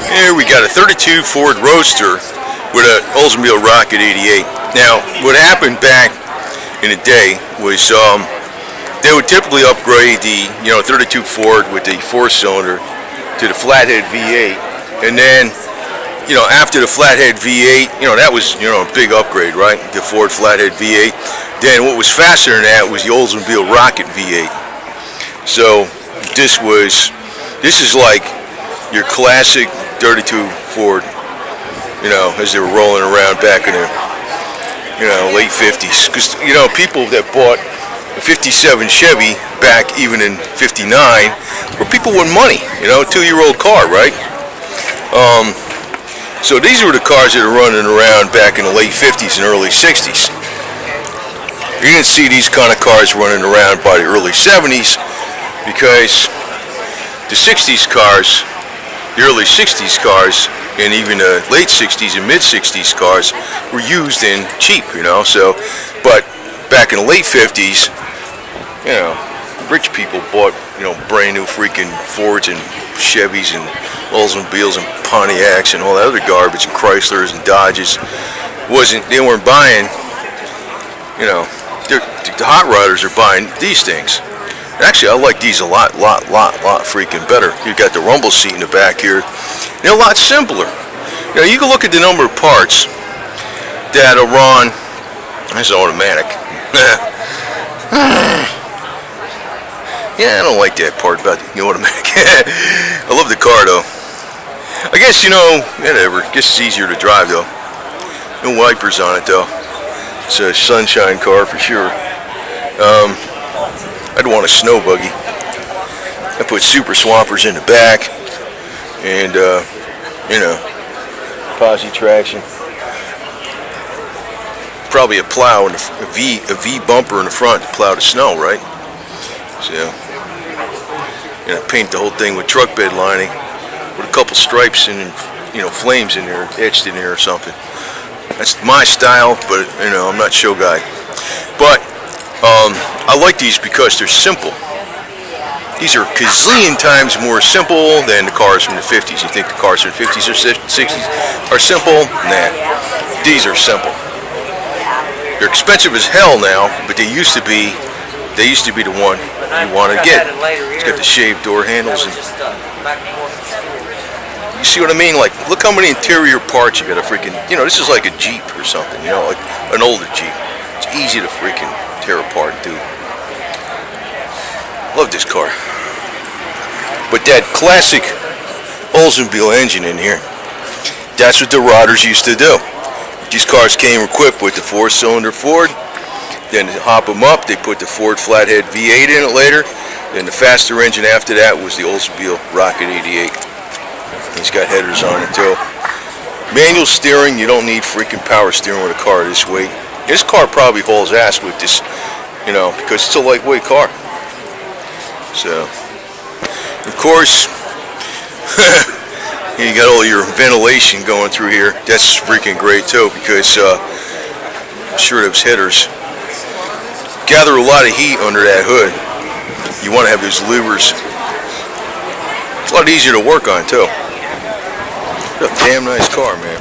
Here we got a 32 Ford Roadster with an Oldsmobile Rocket 88. Now, what happened back in the day was they would typically upgrade the 32 Ford with the 4-cylinder to the flathead V8, and then after the flathead V8, that was a big upgrade, right? The Ford flathead V8. Then what was faster than that was the Oldsmobile Rocket V8. So this is like your classic 32 Ford, as they were rolling around back in the late 50s. Because people that bought a 57 Chevy back even in 59 were people with money, a 2-year-old car, right? So these were the cars that are running around back in the late 50s and early 60s. You didn't see these kind of cars running around by the early 70s because the 60s cars, the early 60s cars, and even the late 60s and mid 60s cars were used and cheap, so, but back in the late 50s, rich people bought, brand new freaking Fords and Chevys and Oldsmobiles and Pontiacs and all that other garbage and Chryslers and Dodges. They weren't buying, the hot rodders are buying these things. Actually, I like these a lot freaking better. You got the rumble seat in the back here. They're a lot simpler. You can look at the number of parts that are on. That's automatic. Yeah, I don't like that part about the automatic. I love the car though. I guess whatever. I guess it's easier to drive though. No wipers on it though. It's a sunshine car for sure. I'd want a snow buggy. I put super swampers in the back, and posi traction. Probably a plow and a V bumper in the front to plow the snow, right? So, paint the whole thing with truck bed lining with a couple stripes and flames in there, etched in there or something. That's my style, but I'm not show guy. But I like these because they're simple. These are a gazillion times more simple than the cars from the 50s. You think the cars from the 50s or 60s are simple? Nah, these are simple. They're expensive as hell now, but they used to be the one you want to get. It's got the shaved door handles, and you see what I mean? Like, look how many interior parts you got. A freaking, this is like a Jeep or something. Like an older Jeep. It's easy to freaking tear apart, dude. Love this car. But that classic Oldsmobile engine in here, that's what the rodders used to do. These cars came equipped with the 4-cylinder Ford. Then to hop them up, they put the Ford flathead V8 in it later. Then the faster engine after that was the Oldsmobile Rocket 88. He's got headers on it too. Manual steering, you don't need freaking power steering with a car this weight. This car probably hauls ass with this, because it's a lightweight car. So, of course, you got all your ventilation going through here. That's freaking great too, because I'm sure those headers gather a lot of heat under that hood. You want to have those louvers. It's a lot easier to work on too. What a damn nice car, man.